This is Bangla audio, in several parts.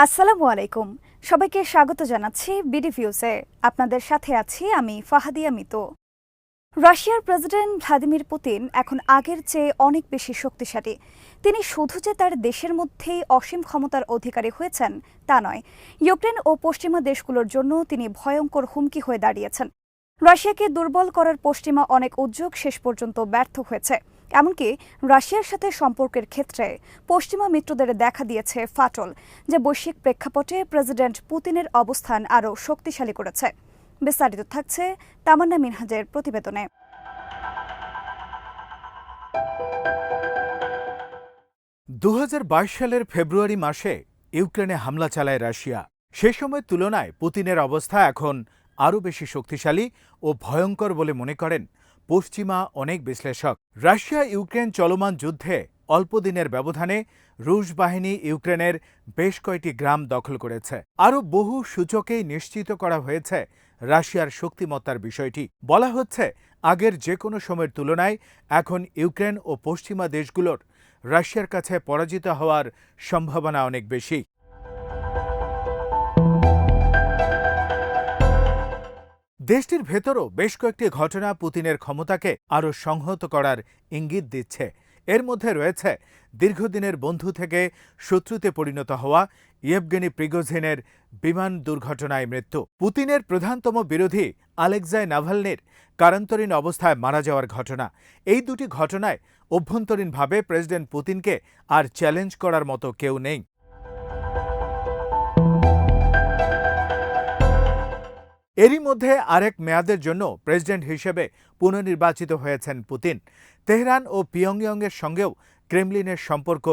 আসসালামু আলাইকুম। সবাইকে স্বাগত জানাচ্ছি বিডি ভিউজে। আপনাদের সাথে আছি আমি ফাহাদিয়া মিতু। রাশিয়ার প্রেসিডেন্ট ভ্লাদিমির পুতিন এখন আগের চেয়ে অনেক বেশি শক্তিশালী। তিনি শুধু যে তার দেশের মধ্যেই অসীম ক্ষমতার অধিকারী হয়েছেন তা নয়, ইউক্রেন ও পশ্চিমা দেশগুলোর জন্য তিনি ভয়ঙ্কর হুমকি হয়ে দাঁড়িয়েছেন। রাশিয়াকে দুর্বল করার পশ্চিমা অনেক উদ্যোগ শেষ পর্যন্ত ব্যর্থ হয়েছে। এমনকি রাশিয়ার সাথে সম্পর্কের ক্ষেত্রে পশ্চিমা মিত্রদের দেখা দিয়েছে ফাটল, যে বৈশ্বিক প্রেক্ষাপটে প্রেসিডেন্ট পুতিনের অবস্থান আরও শক্তিশালী করেছে। বিস্তারিত থাকছে তামান্না মিনহাজের প্রতিবেদনে। 2022 সালের ফেব্রুয়ারি মাসে ইউক্রেনে হামলা চালায় রাশিয়া। সে সময়ের তুলনায় পুতিনের অবস্থা এখন আরও বেশি শক্তিশালী ও ভয়ঙ্কর বলে মনে করেন পশ্চিমা অনেক বিশ্লেষক। রাশিয়া ইউক্রেন চলমান যুদ্ধে অল্প দিনের ব্যবধানে রুশ বাহিনী ইউক্রেনের বেশ কয়েকটি গ্রাম দখল করেছে। আরও বহু সূচকেই নিশ্চিত করা হয়েছে রাশিয়ার শক্তিমত্তার বিষয়টি। বলা হচ্ছে, আগের যে কোনো সময়ের তুলনায় এখন ইউক্রেন ও পশ্চিমা দেশগুলোর রাশিয়ার কাছে পরাজিত হওয়ার সম্ভাবনা অনেক বেশি। দেশটির ভেতরও বেশ কয়েকটি ঘটনা পুতিনের ক্ষমতাকে আরও সংহত করার ইঙ্গিত দিচ্ছে। এর মধ্যে রয়েছে দীর্ঘদিনের বন্ধু থেকে শত্রুতে পরিণত হওয়া ইয়েভগেনি প্রিগোজিনের বিমান দুর্ঘটনায় মৃত্যু, পুতিনের প্রধানতম বিরোধী আলেক্সাই নাভালনির কারান্তরীণ অবস্থায় মারা যাওয়ার ঘটনা। এই দুটি ঘটনায় অভ্যন্তরীণভাবে প্রেসিডেন্ট পুতিনকে আর চ্যালেঞ্জ করার মতো কেউ নেই। এরই মধ্যে আরেক মেয়াদের জন্য প্রেসিডেন্ট হিসেবে পুনর্নির্বাচিত হয়েছেন পুতিন। তেহরান ও পিয়ংইয়ংয়ের সঙ্গেও ক্রেমলিনের সম্পর্ক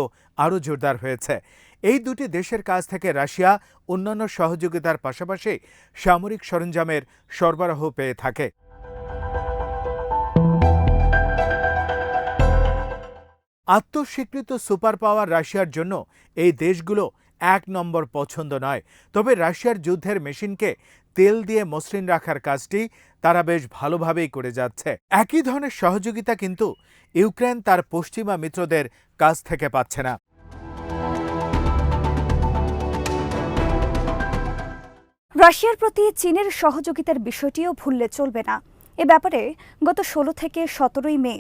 আরও জোরদার হয়েছে। এই দুটি দেশের কাছ থেকে রাশিয়া অন্যান্য সহযোগিতার পাশাপাশি সামরিক সরঞ্জামের সরবরাহ পেয়ে থাকে। আত্মস্বীকৃত সুপার পাওয়ার রাশিয়ার জন্য এই দেশগুলো এক নম্বর পছন্দ নয়। তবে রাশিয়ার যুদ্ধের মেশিনকে তেল দিয়ে মসৃণ রাখার কাজটি তারা বেশ ভালোভাবেই করে যাচ্ছে। একই ধরনের সহযোগিতা কিন্তু ইউক্রেন তার পশ্চিমা মিত্রদের কাছ থেকে পাচ্ছে না। রাশিয়ার প্রতি চীনের সহযোগিতার বিষয়টিও ভুললে চলবে না। এ ব্যাপারে গত 16 থেকে 17 মে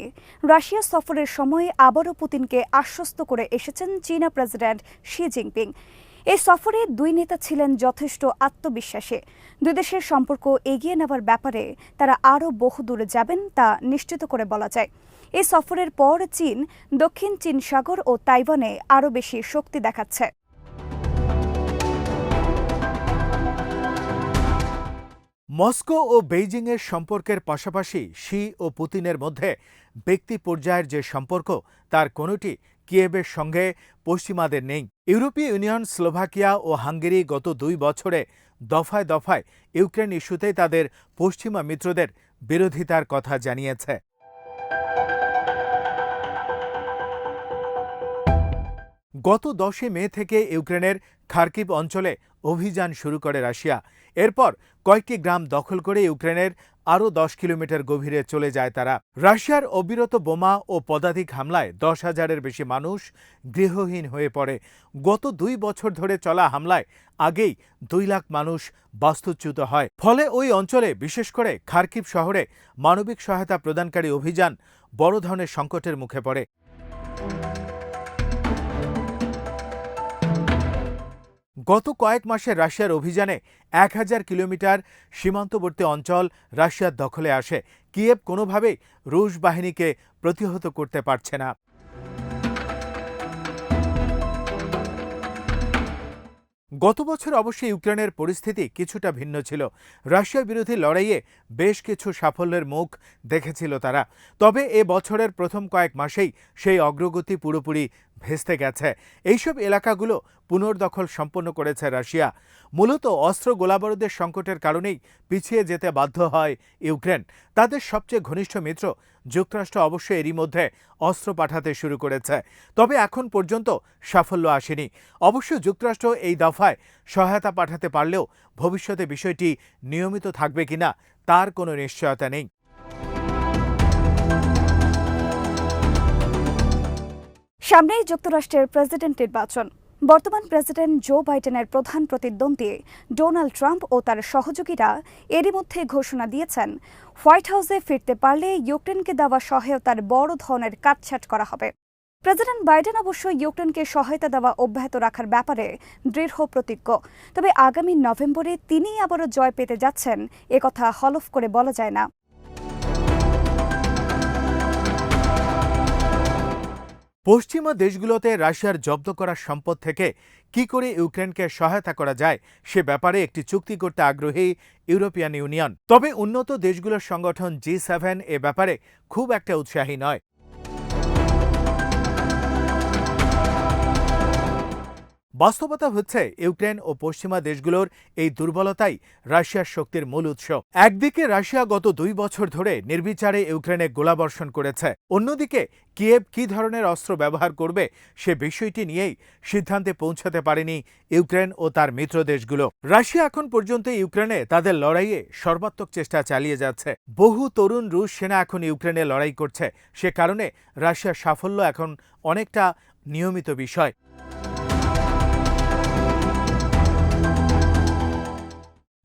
রাশিয়া সফরের সময় আবারও পুতিনকে আশ্বস্ত করে এসেছেন চীনা প্রেসিডেন্ট শি জিনপিং। এই সফরে দুই নেতা ছিলেন যথেষ্ট আত্মবিশ্বাসী। দুই দেশের সম্পর্ক এগিয়ে নেওয়ার ব্যাপারে তারা আরও বহু দূরে যাবেন তা নিশ্চিত করে বলা যায়। এই সফরের পর চীন দক্ষিণ চীন সাগর ও তাইওয়ানে আরও বেশি শক্তি দেখাচ্ছে। মস্কো ও বেইজিংয়ের সম্পর্কের পাশাপাশি শি ও পুতিনের মধ্যে ব্যক্তি পর্যায়ের যে সম্পর্ক, তার কোনোটি কিয়েভের সঙ্গে পশ্চিমাদের নেই। ইউরোপীয় ইউনিয়ন, স্লোভাকিয়া ও হাঙ্গেরি গত 2 বছরে দফায় দফায় ইউক্রেন ইস্যুতেই তাদের পশ্চিমা মিত্রদের বিরোধিতার কথা জানিয়েছে। গত 10 মে থেকে ইউক্রেনের খার্কিভ অঞ্চলে অভিযান শুরু করে রাশিয়া। এরপর কয়েকটি গ্রাম দখল করে ইউক্রেনের আরও 10 কিলোমিটার গভীরে চলে যায় তারা। রাশিয়ার অবিরত বোমা ও পদাতিক হামলায় 10,000-এর বেশি মানুষ গৃহহীন হয়ে পড়ে। গত 2 বছর ধরে চলা হামলায় আগেই 2 লাখ মানুষ বাস্তুচ্যুত হয়। ফলে ওই অঞ্চলে, বিশেষ করে খার্কিভ শহরে মানবিক সহায়তা প্রদানকারী অভিযান বড় ধরনের সংকটের মুখে পড়ে। গত কয়েক মাসে রাশিয়ার অভিযানে 1000 কিলোমিটার সীমান্তবর্তী অঞ্চল রাশিয়ার দখলে আসে। কিয়েভ কোনোভাবেই রুশ বাহিনীকে প্রতিহত করতে পারছে না। গত বছর অবশ্য ইউক্রেনের পরিস্থিতি কিছুটা ভিন্ন ছিল। রাশিয়া বিরোধী লড়াইয়ে বেশ কিছু সাফল্যের মুখ দেখেছিল তারা। তবে এ বছরের প্রথম কয়েক মাসেই সেই অগ্রগতি পুরোপুরি ভেস্তে গেছে। এইসব এলাকাগুলো পুনর্দখল সম্পন্ন করেছে রাশিয়া। মূলত অস্ত্র গোলাবারুদের সংকটের কারণেই পিছিয়ে যেতে বাধ্য হয় ইউক্রেন। তাদের সবচেয়ে ঘনিষ্ঠ মিত্র যুক্তরাষ্ট্র অবশ্য এরই মধ্যে অস্ত্র পাঠাতে শুরু করেছে। তবে এখন পর্যন্ত সাফল্য আসেনি। অবশ্য যুক্তরাষ্ট্র এই দফায় সহায়তা পাঠাতে পারলেও ভবিষ্যতে বিষয়টি নিয়মিত থাকবে কিনা তার কোনো নিশ্চয়তা নেই। সামনেই যুক্তরাষ্ট্রের প্রেসিডেন্ট নির্বাচন। বর্তমান প্রেসিডেন্ট জো বাইডেনের প্রধান প্রতিদ্বন্দ্বী ডোনাল্ড ট্রাম্প ও তার সহযোগীরা এরই মধ্যে ঘোষণা দিয়েছেন, হোয়াইট হাউসে ফিরতে পারলে ইউক্রেনকে দেওয়া সহায়তার বড় ধরনের কাটছাঁট করা হবে। প্রেসিডেন্ট বাইডেন অবশ্য ইউক্রেনকে সহায়তা দেওয়া অব্যাহত রাখার ব্যাপারে দৃঢ় প্রতিজ্ঞ। তবে আগামী নভেম্বরে তিনিই আবারও জয় পেতে যাচ্ছেন একথা হলফ করে বলা যায় না। পশ্চিমা দেশগুলোতে রাশিয়ার জব্দ করা সম্পদ থেকে কি করে ইউক্রেনকে সহায়তা করা যায় সে ব্যাপারে একটি চুক্তি করতে আগ্রহী ইউরোপিয়ান ইউনিয়ন। তবে উন্নত দেশগুলোর সংগঠন G7 এ ব্যাপারে খুব একটা উৎসাহী নয়। বাস্তবতা হচ্ছে ইউক্রেন ও পশ্চিমা দেশগুলোর এই দুর্বলতাই রাশিয়ার শক্তির মূল উৎস। একদিকে রাশিয়া গত 2 বছর ধরে নির্বিচারে ইউক্রেনে গোলাবর্ষণ করেছে, অন্যদিকে কিয়েভ কী ধরনের অস্ত্র ব্যবহার করবে সে বিষয়টি নিয়েই সিদ্ধান্তে পৌঁছাতে পারেনি ইউক্রেন ও তার মিত্র দেশগুলো। রাশিয়া এখন পর্যন্ত ইউক্রেনে তাদের লড়াইয়ে সর্বাত্মক চেষ্টা চালিয়ে যাচ্ছে। বহু তরুণ রুশ সেনা এখন ইউক্রেনে লড়াই করছে, সে কারণে রাশিয়ার সাফল্য এখন অনেকটা নিয়মিত বিষয়।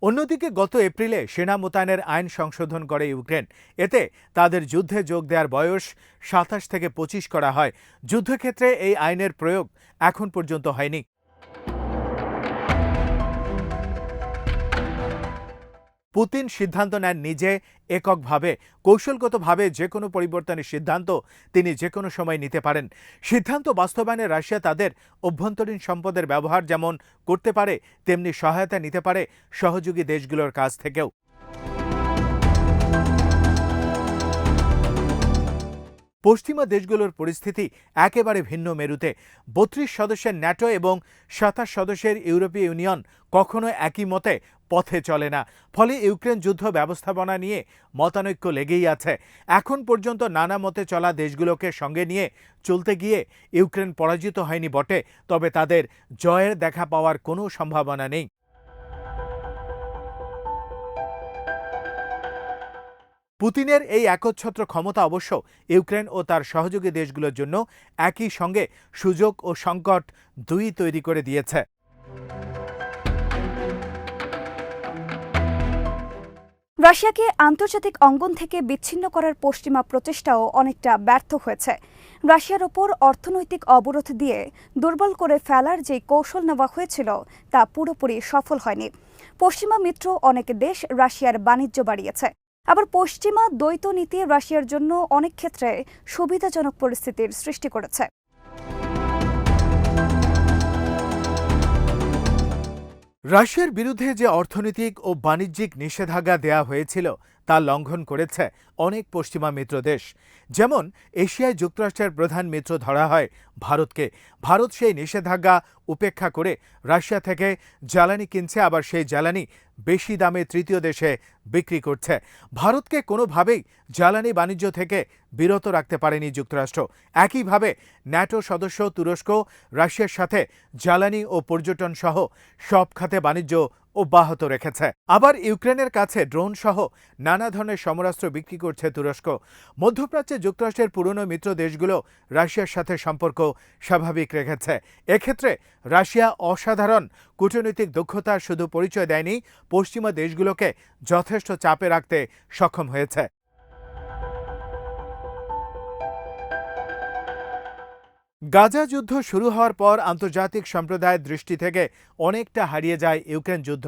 অন্যদিকে গত এপ্রিলে সেনা মোতায়েনের আইন সংশোধন করে ইউক্রেন। এতে তাদের যুদ্ধে যোগ দেওয়ার বয়স 27 থেকে 25 করা হয়। যুদ্ধক্ষেত্রে এই আইনের প্রয়োগ এখন পর্যন্ত হয়নি। পুতিন সিদ্ধান্ত নেন নিজে এককভাবে, কৌশলগতভাবে যে কোনো পরিবর্তনের সিদ্ধান্ত তিনি যে কোনো সময় নিতে পারেন। সিদ্ধান্ত বাস্তবায়নে রাশিয়া তাদের অভ্যন্তরীণ সম্পদের ব্যবহার যেমন করতে পারে, তেমনি সহায়তা নিতে পারে সহযোগী দেশগুলোর কাছ থেকেও। পশ্চিমা দেশগুলোর পরিস্থিতি একেবারে ভিন্ন মেরুতে। 32 সদস্যের ন্যাটো এবং 27 সদস্যের ইউরোপীয় ইউনিয়ন কখনো একই মতে পথে চলে না। ফলে ইউক্রেন যুদ্ধ ব্যবস্থাপনা নিয়ে মতানৈক্য লেগেই আছে। এখন পর্যন্ত নানা মতে চলা দেশগুলোকে সঙ্গে নিয়ে চলতে গিয়ে ইউক্রেন পরাজিত হয়নি বটে, তবে তাদের জয়ের দেখা পাওয়ার কোনো সম্ভাবনা নেই। পুতিনের এই একচ্ছত্র ক্ষমতা অবশ্য ইউক্রেন ও তার সহযোগী দেশগুলোর জন্য একই সঙ্গে সুযোগ ও সংকট দুই তৈরি করে দিয়েছে। রাশিয়াকে আন্তর্জাতিক অঙ্গন থেকে বিচ্ছিন্ন করার পশ্চিমা প্রচেষ্টাও অনেকটা ব্যর্থ হয়েছে। রাশিয়ার ওপর অর্থনৈতিক অবরোধ দিয়ে দুর্বল করে ফেলার যে কৌশল নেওয়া হয়েছিল তা পুরোপুরি সফল হয়নি। পশ্চিমা মিত্র অনেক দেশ রাশিয়ার বাণিজ্য বাড়িয়েছে, আবার পশ্চিমা দ্বৈত নীতি রাশিয়ার জন্য অনেক ক্ষেত্রে সুবিধাজনক পরিস্থিতির সৃষ্টি করেছে। রাশিয়ার বিরুদ্ধে যে অর্থনৈতিক ও বাণিজ্যিক নিষেধাজ্ঞা দেয়া হয়েছিল তা লঙ্ঘন করেছে অনেক পশ্চিমা মিত্র দেশ। যেমন এশিয়ায় যুক্তরাষ্ট্রের প্রধান মিত্র ধরা হয় ভারতকে। ভারত সেই নিষেধাজ্ঞা উপেক্ষা করে রাশিয়া থেকে জ্বালানি কিনছে, আবার সেই জ্বালানি বেশি দামে তৃতীয় দেশে বিক্রি করছে। ভারতকে কোনোভাবেই জ্বালানি বাণিজ্য থেকে বিরত রাখতে পারেনি যুক্তরাষ্ট্র। একইভাবে ন্যাটো সদস্য তুরস্ক রাশিয়ার সাথে জ্বালানি ও পর্যটন সহ সব খাতে বাণিজ্য অব্যাহত রেখেছে। আবার ইউক্রেনের কাছে ড্রোন সহ নানা ধরনের সমরাস্ত্র বিক্রি করছে তুরস্ক। মধ্যপ্রাচ্যে যুক্তরাষ্ট্রের পুরনো মিত্র দেশগুলো রাশিয়ার সাথে সম্পর্ক স্বাভাবিক রেখেছে। এক্ষেত্রে রাশিয়া অসাধারণ কূটনৈতিক দক্ষতার শুধু পরিচয় দেয়নি, পশ্চিমা দেশগুলোকে যথেষ্ট চাপে রাখতে সক্ষম হয়েছে। গাজা যুদ্ধ শুরু হওয়ার পর আন্তর্জাতিক সম্প্রদায়ের দৃষ্টি থেকে অনেকটা হারিয়ে যায় ইউক্রেন যুদ্ধ।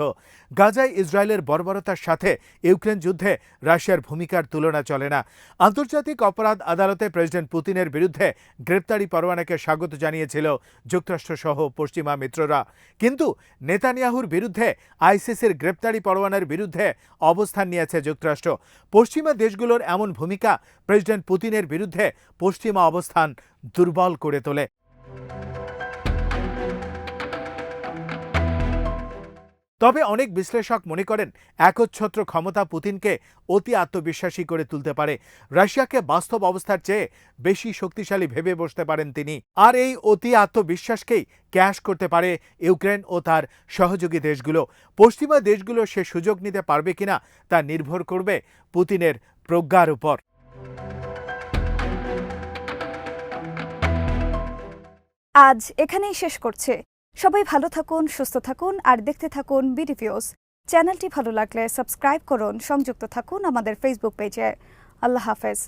গাজায় ইসরায়েলের বর্বরতার সাথে ইউক্রেন যুদ্ধে রাশিয়ার ভূমিকার তুলনা চলে না। আন্তর্জাতিক অপরাধ আদালতে প্রেসিডেন্ট পুতিনের বিরুদ্ধে গ্রেপ্তারি পরোয়ানাকে স্বাগত জানিয়েছিল যুক্তরাষ্ট্রসহ পশ্চিমা মিত্ররা, কিন্তু নেতানিয়াহুর বিরুদ্ধে আইসিসির গ্রেপ্তারি পরোয়ানার বিরুদ্ধে অবস্থান নিয়েছে যুক্তরাষ্ট্র। পশ্চিমা দেশগুলোর এমন ভূমিকা প্রেসিডেন্ট পুতিনের বিরুদ্ধে পশ্চিমা অবস্থান দুর্বল করে তোলে। তবে অনেক বিশ্লেষক মনে করেন একচ্ছত্র ক্ষমতা পুতিনকে অতি আত্মবিশ্বাসী করে তুলতে পারে। রাশিয়াকে বাস্তব অবস্থার চেয়ে বেশি শক্তিশালী ভেবে বসতে পারেন তিনি, আর এই অতি আত্মবিশ্বাসকেই ক্যাশ করতে পারে ইউক্রেন ও তার সহযোগী দেশগুলো। পশ্চিমা দেশগুলো সে সুযোগ নিতে পারবে কিনা তা নির্ভর করবে পুতিনের প্রজ্ঞার উপর। আজ এখানেই শেষ করছে সবাই ভালো থাকুন, সুস্থ থাকুন আর দেখতে থাকুন বিডি ভিউজ। চ্যানেলটি ভালো লাগলে সাবস্ক্রাইব করুন, সংযুক্ত থাকুন আমাদের ফেসবুক পেজে। আল্লাহ হাফেজ।